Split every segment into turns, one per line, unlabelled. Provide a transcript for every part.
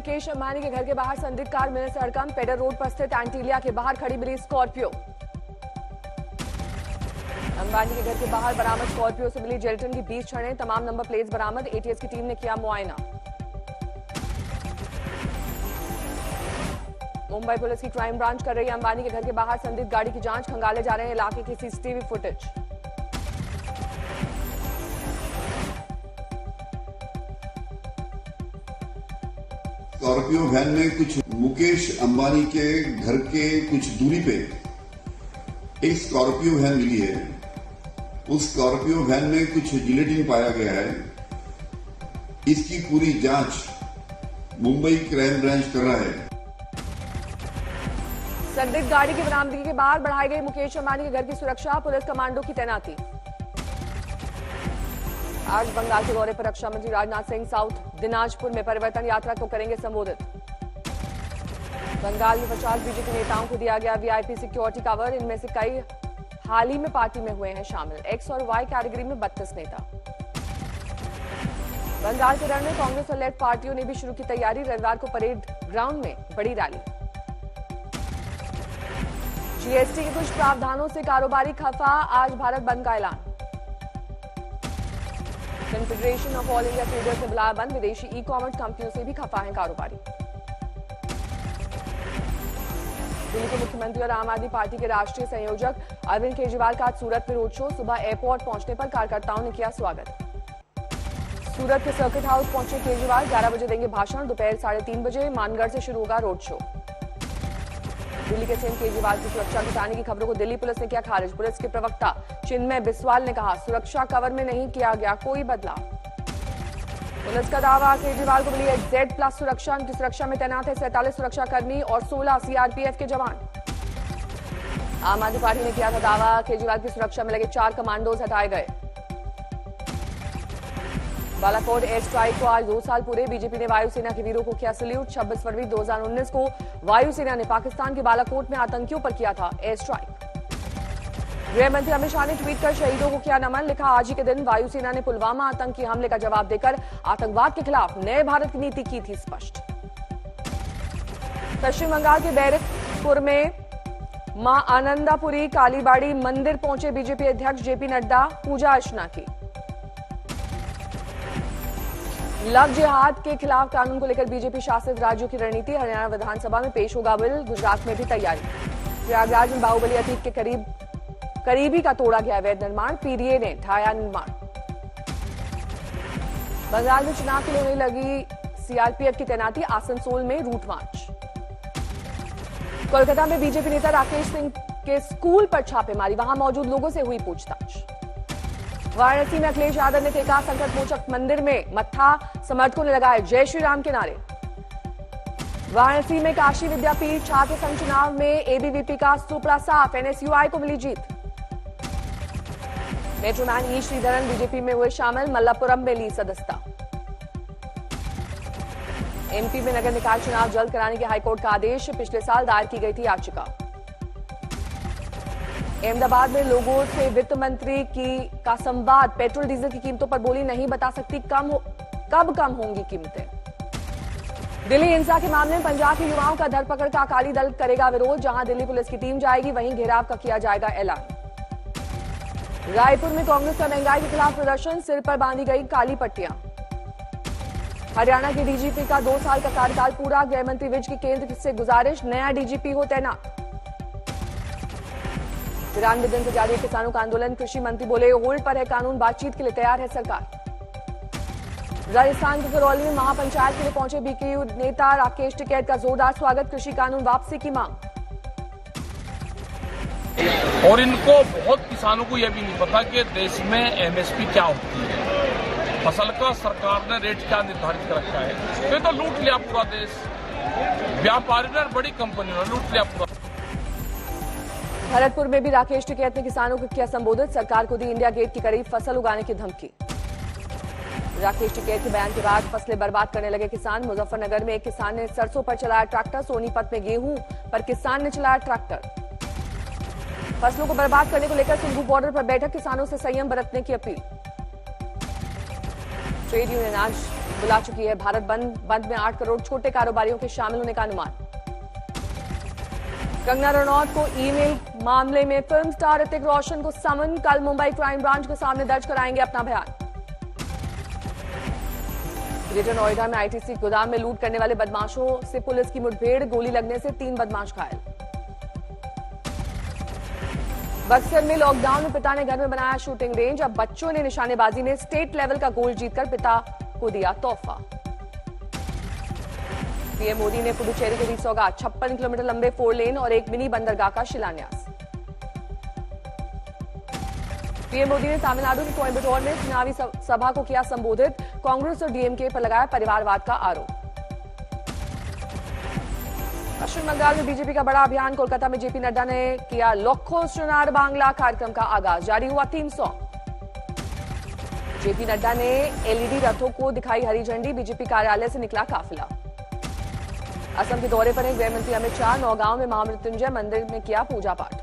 मुकेश अंबानी के घर के बाहर संदिग्ध कार मिलने से हड़कंप। पेडर रोड पर स्थित एंटीलिया के बाहर खड़ी मिली स्कॉर्पियो। अंबानी के घर के बाहर बरामद स्कॉर्पियो से मिली जेलेटिन की 20 छड़ें, तमाम नंबर प्लेट्स बरामद। एटीएस की टीम ने किया मुआयना। मुंबई पुलिस की क्राइम ब्रांच कर रही है अंबानी के घर के बाहर संदिग्ध गाड़ी की जांच। खंगाले जा रहे हैं इलाके की सीसीटीवी फुटेज।
स्कॉर्पियो वैन में कुछ मुकेश अंबानी के घर के कुछ दूरी पे एक स्कॉर्पियो वैन मिली है। उस स्कॉर्पियो वैन में कुछ जिलेटिन पाया गया है। इसकी पूरी जांच मुंबई क्राइम ब्रांच कर रहा है।
संदिग्ध गाड़ी की बरामदगी के बाद बढ़ाई गई मुकेश अंबानी के घर की सुरक्षा। पुलिस कमांडो की तैनाती। आज बंगाल के दौरे पर रक्षा मंत्री राजनाथ सिंह साउथ दिनाजपुर में परिवर्तन यात्रा को करेंगे संबोधित। बंगाल में 50 बीजेपी नेताओं को दिया गया वीआईपी सिक्योरिटी कवर। इनमें से कई हाल ही में पार्टी में हुए हैं शामिल। एक्स और वाई कैटेगरी में 32 नेता। बंगाल के रण में कांग्रेस और लेफ्ट पार्टियों ने भी शुरू की तैयारी। रविवार को परेड ग्राउंड में बड़ी रैली। जीएसटी के कुछ प्रावधानों से कारोबारी खफा। आज भारत बंद का ऐलान। Confederation of all India traders ने बुलाया बंद। विदेशी ई कॉमर्स कंपनियों से भी खफा है कारोबारी। दिल्ली के मुख्यमंत्री और आम आदमी पार्टी के राष्ट्रीय संयोजक अरविंद केजरीवाल का आज सूरत में रोड शो। सुबह एयरपोर्ट पहुंचने पर कार्यकर्ताओं ने किया स्वागत। सूरत के सर्किट हाउस पहुंचे केजरीवाल। 11 बजे देंगे भाषण। दोपहर 3:30 बजे मानगढ़ से शुरू होगा रोड शो। दिल्ली के सीएम केजरीवाल की सुरक्षा जुटाने की खबरों को दिल्ली पुलिस ने किया खारिज। पुलिस के प्रवक्ता चिन्मय बिस्वाल ने कहा, सुरक्षा कवर में नहीं किया गया कोई बदलाव। पुलिस का दावा, केजरीवाल को मिली है Z+ सुरक्षा। उनकी सुरक्षा में तैनात है 47 सुरक्षाकर्मी और 16 सीआरपीएफ के जवान। आम आदमी पार्टी ने किया था दावा, केजरीवाल की सुरक्षा में लगे 4 कमांडोज हटाए गए। बालाकोट एयर स्ट्राइक को आज 2 साल पूरे। बीजेपी ने वायुसेना के वीरों को किया सैल्यूट। 26 फरवरी 2019 को वायुसेना ने पाकिस्तान के बालाकोट में आतंकियों पर किया था एयर स्ट्राइक। गृह मंत्री अमित शाह ने ट्वीट कर शहीदों को किया नमन। लिखा, आज ही के दिन वायुसेना ने पुलवामा आतंकी हमले का जवाब देकर आतंकवाद के खिलाफ नए भारत की नीति की थी स्पष्ट। पश्चिम बंगाल के बैरकपुर में मां आनंदापुरी कालीबाड़ी मंदिर पहुंचे बीजेपी अध्यक्ष जेपी नड्डा। पूजा अर्चना की। लव जिहाद के खिलाफ कानून को लेकर बीजेपी शासित राज्यों की रणनीति। हरियाणा विधानसभा में पेश होगा बिल। गुजरात में भी तैयारी। प्रयागराज में बाहुबली अतीत के करीबी का तोड़ा गया अवैध निर्माण। पीडीए ने ढाया निर्माण। बंगाल में चुनाव के लिए होने लगी सीआरपीएफ की तैनाती। आसनसोल में रूट मार्च। कोलकाता में बीजेपी नेता राकेश सिंह के स्कूल पर छापेमारी। वहां मौजूद लोगों से हुई पूछताछ। वाराणसी में अखिलेश यादव ने फेंका संकट मोचक मंदिर में मत्था। समर्थकों ने लगाए जय श्री राम के नारे। वाराणसी में काशी विद्यापीठ छात्र संघ चुनाव में एबीवीपी का सुपड़ा साफ। एनएसयूआई को मिली जीत। मेट्रोमैन ई श्रीधरन बीजेपी में हुए शामिल। मल्लापुरम में ली सदस्यता। एमपी में नगर निकाय चुनाव जल्द कराने के हाईकोर्ट का आदेश। पिछले साल दायर की गई थी याचिका। अहमदाबाद में लोगों से वित्त मंत्री का संवाद। पेट्रोल डीजल की कीमतों पर बोली, नहीं बता सकती कब कम होंगी कीमतें। दिल्ली हिंसा के मामले में पंजाब के युवाओं का धरपकड़ का अकाली दल करेगा विरोध। जहां दिल्ली पुलिस की टीम जाएगी वहीं घेराव का किया जाएगा ऐलान। रायपुर में कांग्रेस का महंगाई के खिलाफ प्रदर्शन। सिर पर बांधी गई काली पट्टियां। हरियाणा के डीजीपी का 2 साल का कार्यकाल पूरा। गृह मंत्री विज की केंद्र से गुजारिश, नया डीजीपी हो तैनात। 93 दिन से जारी है किसानों का आंदोलन। कृषि मंत्री बोले, होल्ड पर है कानून, बातचीत के लिए तैयार है सरकार। राजस्थान के करौली में महापंचायत के लिए पहुंचे बीकेयू नेता। राकेश टिकैत का जोरदार स्वागत। कृषि कानून वापसी की मांग।
और इनको बहुत किसानों को यह भी नहीं पता कि देश में एमएसपी क्या होती है। फसल का सरकार ने रेट क्या निर्धारित कर रखा है। तो लूट लिया पूरा देश। व्यापारी ने, बड़ी कंपनी ने लूट लिया पूरा।
भरतपुर में भी राकेश टिकैत ने किसानों को किया संबोधित। सरकार को दी इंडिया गेट के करीब फसल उगाने की धमकी। राकेश टिकैत के बयान के बाद फसलें बर्बाद करने लगे किसान। मुजफ्फरनगर में एक किसान ने सरसों पर चलाया ट्रैक्टर। सोनीपत में गेहूं पर किसान ने चलाया ट्रैक्टर। फसलों को बर्बाद करने को लेकर सिंघू बॉर्डर पर बैठक। किसानों से संयम बरतने की अपील। ट्रेड यूनियन आज बुला चुकी है भारत बंद में 8 करोड़ छोटे कारोबारियों के शामिल होने का अनुमान। कंगना रनौत को ईमेल मामले में फिल्म स्टार ऋतिक रोशन को समन, कल मुंबई क्राइम ब्रांच के सामने दर्ज कराएंगे अपना बयान। ग्रेटर नोएडा में आईटीसी गोदाम में लूट करने वाले बदमाशों से पुलिस की मुठभेड़, गोली लगने से 3 बदमाश घायल। बक्सर में लॉकडाउन में पिता ने घर में बनाया शूटिंग रेंज, अब बच्चों ने निशानेबाजी में स्टेट लेवल का गोल्ड जीतकर पिता को दिया तोहफा। पीएम मोदी ने पुडुचेरी को दी सौगात, 56 किलोमीटर लंबे 4 लेन और एक मिनी बंदरगाह का शिलान्यास। पीएम मोदी ने तमिलनाडु के कोयम्बटूर में चुनावी सभा को किया संबोधित, कांग्रेस और डीएमके पर लगाया परिवारवाद का आरोप। पश्चिम बंगाल में बीजेपी का बड़ा अभियान, कोलकाता में जेपी नड्डा ने किया लखो सोनार बांग्ला कार्यक्रम का आगाज, जारी हुआ थीम सॉन्ग। जेपी नड्डा ने एलईडी रथों को दिखाई हरी झंडी, बीजेपी कार्यालय से निकला काफिला। असम के दौरे पर हैं गृह मंत्री अमित शाह, नौगांव में महामृत्युंजय मंदिर में किया पूजा पाठ।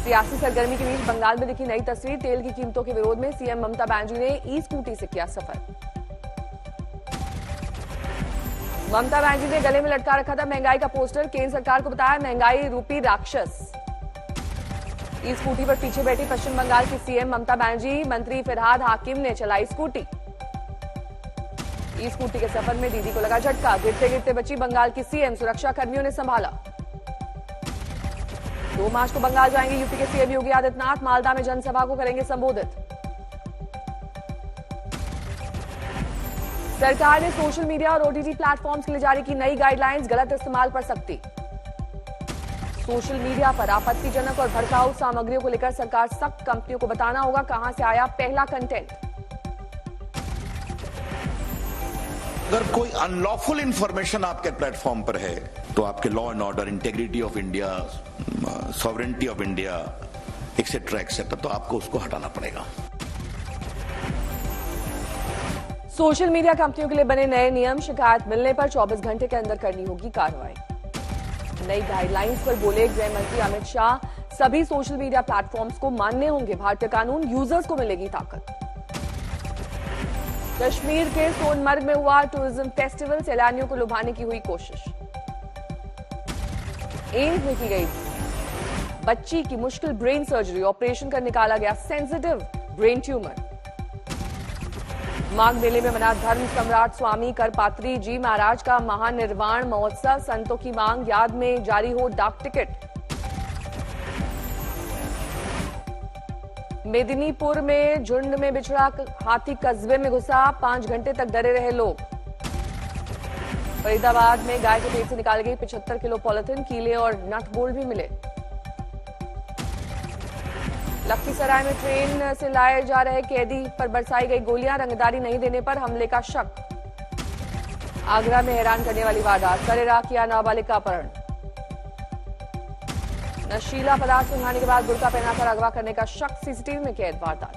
सियासी सरगर्मी के बीच बंगाल में दिखी नई तस्वीर, तेल की कीमतों के विरोध में सीएम ममता बनर्जी ने ई स्कूटी से किया सफर। ममता बनर्जी ने गले में लटका रखा था महंगाई का पोस्टर, केंद्र सरकार को बताया महंगाई रूपी राक्षस। ई स्कूटी पर पीछे बैठी पश्चिम बंगाल की सीएम ममता बनर्जी, मंत्री फिरहाद हाकिम ने चलाई स्कूटी। ई स्कूटी के सफर में दीदी को लगा झटका, गिरते गिरते बची बंगाल की सीएम, सुरक्षा कर्मियों ने संभाला। 2 मार्च को बंगाल जाएंगे यूपी के सीएम योगी आदित्यनाथ, मालदा में जनसभा को करेंगे संबोधित। सरकार ने सोशल मीडिया और ओटीटी प्लेटफॉर्म्स के लिए जारी की नई गाइडलाइंस, गलत इस्तेमाल पर सख्ती। सोशल मीडिया पर आपत्तिजनक और भड़काऊ सामग्रियों को लेकर सरकार सख्त, कंपनियों को बताना होगा कहां से आया पहला कंटेंट।
अगर कोई अनलॉफुल इंफॉर्मेशन आपके प्लेटफॉर्म पर है तो आपके law and order, integrity of India, sovereignty of India etcetera तो आपको उसको हटाना पड़ेगा।
सोशल मीडिया कंपनियों के लिए बने नए नियम, शिकायत मिलने पर 24 घंटे के अंदर करनी होगी कार्रवाई। नई गाइडलाइंस पर बोले गृह मंत्री अमित शाह, सभी सोशल मीडिया प्लेटफॉर्म्स को मानने होंगे भारतीय कानून, यूजर्स को मिलेगी ताकत। कश्मीर के सोनमर्ग में हुआ टूरिज्म फेस्टिवल, सैलानियों को लुभाने की हुई कोशिश। एम्स में की गई बच्ची की मुश्किल ब्रेन सर्जरी, ऑपरेशन कर निकाला गया सेंसिटिव ब्रेन ट्यूमर। माघ मेले में मना धर्म सम्राट स्वामी करपात्री जी महाराज का महानिर्वाण महोत्सव, संतों की मांग, याद में जारी हो डाक टिकट। मेदिनीपुर में झुंड में बिछड़ा हाथी कस्बे में घुसा, 5 घंटे तक डरे रहे लोग। फरीदाबाद में गाय के पेट से निकाली गई 75 किलो पॉलिथीन, कीले और नट बोल्ट भी मिले। लखीसराय में ट्रेन से लाए जा रहे कैदी पर बरसाई गई गोलियां, रंगदारी नहीं देने पर हमले का शक। आगरा में हैरान करने वाली वारदात, सरेराह किया नाबालिग का अपहरण। नशीला पदार्थ सुंघाने के बाद बुर्का पहनाकर अगवा करने का शक, सीसीटीवी में कैद वारदात।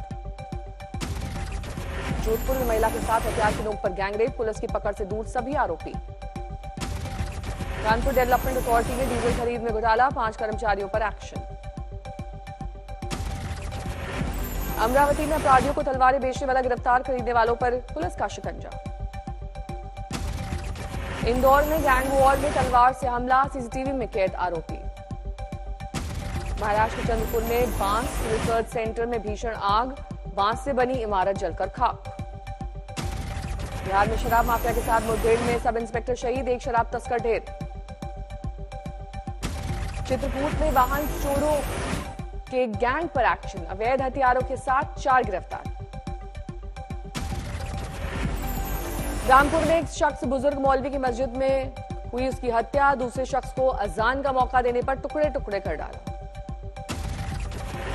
जोधपुर में महिला के साथ हथियार की नोक पर गैंगरेप, पुलिस की पकड़ से दूर सभी आरोपी। कानपुर डेवलपमेंट अथॉरिटी में डीजल खरीद में घोटाला, 5 कर्मचारियों पर एक्शन। अमरावती में अपराधियों को तलवारें बेचने वाला गिरफ्तार, खरीदने वालों पर पुलिस का शिकंजा। इंदौर में गैंग वॉर में तलवार से हमला, सीसीटीवी में कैद आरोपी। महाराष्ट्र के चंद्रपुर में बांस रिसर्च सेंटर में भीषण आग, बांस से बनी इमारत जलकर खाक। बिहार में शराब माफिया के साथ मुठभेड़ में सब इंस्पेक्टर शहीद, एक शराब तस्कर ढेर। चित्रकूट में वाहन चोरों के गैंग पर एक्शन, अवैध हथियारों के साथ 4 गिरफ्तार। रामपुर में एक शख्स बुजुर्ग मौलवी की मस्जिद में हुई उसकी हत्या, दूसरे शख्स को अजान का मौका देने पर टुकड़े टुकड़े कर डाला।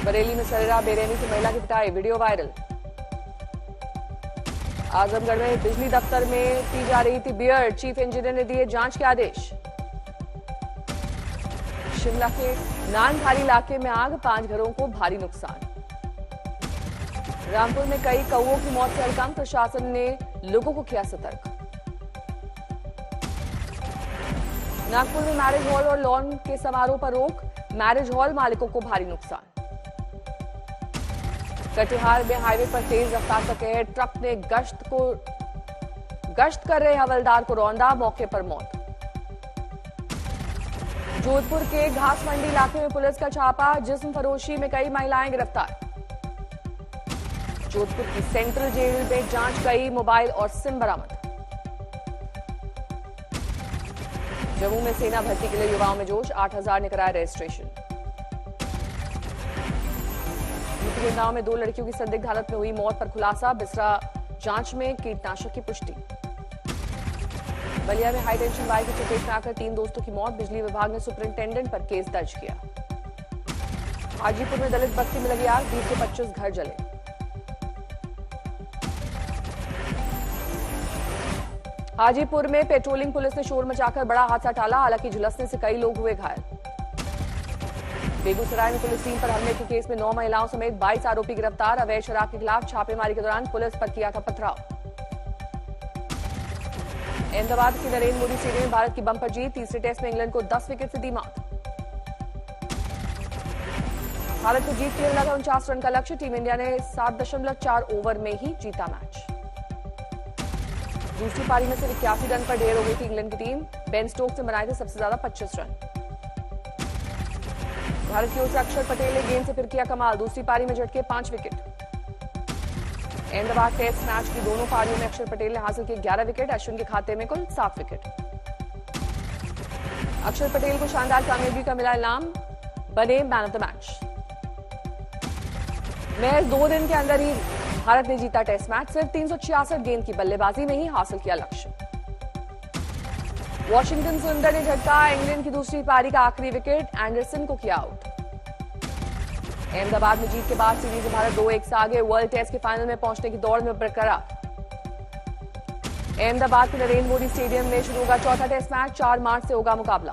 बरेली में सरेराह बेरहमी से महिला की पिटाई, वीडियो वायरल। आजमगढ़ में बिजली दफ्तर में की जा रही थी बियर, चीफ इंजीनियर ने दिए जांच के आदेश। शिमला के नानखारी इलाके में आग, 5 घरों को भारी नुकसान। रामपुर में कई कौओं की मौत से हड़कंप, प्रशासन ने लोगों को किया सतर्क। नागपुर में मैरिज हॉल और लॉन के समारोह पर रोक, मैरिज हॉल मालिकों को भारी नुकसान। कटिहार में हाईवे पर तेज रफ्तार का कहर, ट्रक ने गश्त कर रहे हवलदार को रौंदा, मौके पर मौत। जोधपुर के घास मंडी इलाके में पुलिस का छापा, जिस्म फरोशी में कई महिलाएं गिरफ्तार। जोधपुर की सेंट्रल जेल में जांच, कई मोबाइल और सिम बरामद। जम्मू में सेना भर्ती के लिए युवाओं में जोश, 8,000 ने कराया रजिस्ट्रेशन। गांव में 2 लड़कियों की संदिग्ध हालत में हुई मौत पर खुलासा, बिसरा जांच में कीटनाशक की पुष्टि। बलिया में हाई टेंशन वायर की चपेट में आकर 3 दोस्तों की मौत, बिजली विभाग ने सुपरिंटेंडेंट पर केस दर्ज किया। हाजीपुर में दलित बस्ती में लगी आग, 20 से 25 घर जले। हाजीपुर में पेट्रोलिंग पुलिस ने शोर मचाकर बड़ा हादसा टाला, हालांकि झुलसने से कई लोग हुए घायल। बेगूसराय में पुलिस टीम पर हमले के केस में 9 महिलाओं समेत 22 आरोपी गिरफ्तार, अवैध शराब के खिलाफ छापेमारी के दौरान पुलिस पर किया था पथराव। अहमदाबाद के नरेंद्र मोदी स्टेडियम में भारत की बम्पर जीत, तीसरे टेस्ट में इंग्लैंड को 10 विकेट से दी मात। भारत को जीत के लिए लगा 49 रन का लक्ष्य, टीम इंडिया ने 7.4 ओवर में ही जीता मैच। दूसरी पारी में सिर्फ 81 रन पर ढेर हो गई थी इंग्लैंड की टीम, बेन स्टोक्स ने बनाए थे सबसे ज्यादा 25 रन। भारत की ओर से अक्षर पटेल ने गेंद से फिर किया कमाल, दूसरी पारी में झटके 5 विकेट। अहमदाबाद टेस्ट मैच की दोनों पारियों में अक्षर पटेल ने हासिल किए 11 विकेट, अश्विन के खाते में कुल 7 विकेट। अक्षर पटेल को शानदार कामयाबी का मिला इनाम, बने मैन ऑफ द मैच। महज 2 दिन के अंदर ही भारत ने जीता टेस्ट मैच, सिर्फ 366 गेंद की बल्लेबाजी में ही हासिल किया लक्ष्य। वॉशिंगटन सुंदर ने झटका इंग्लैंड की दूसरी पारी का आखिरी विकेट, एंडरसन को किया आउट। अहमदाबाद में जीत के बाद सीरीज में भारत 2-1 से आगे, वर्ल्ड टेस्ट के फाइनल में पहुंचने की दौड़ में बरकरार। अहमदाबाद के नरेंद्र मोदी स्टेडियम में शुरू होगा चौथा टेस्ट मैच, 4 मार्च से होगा मुकाबला।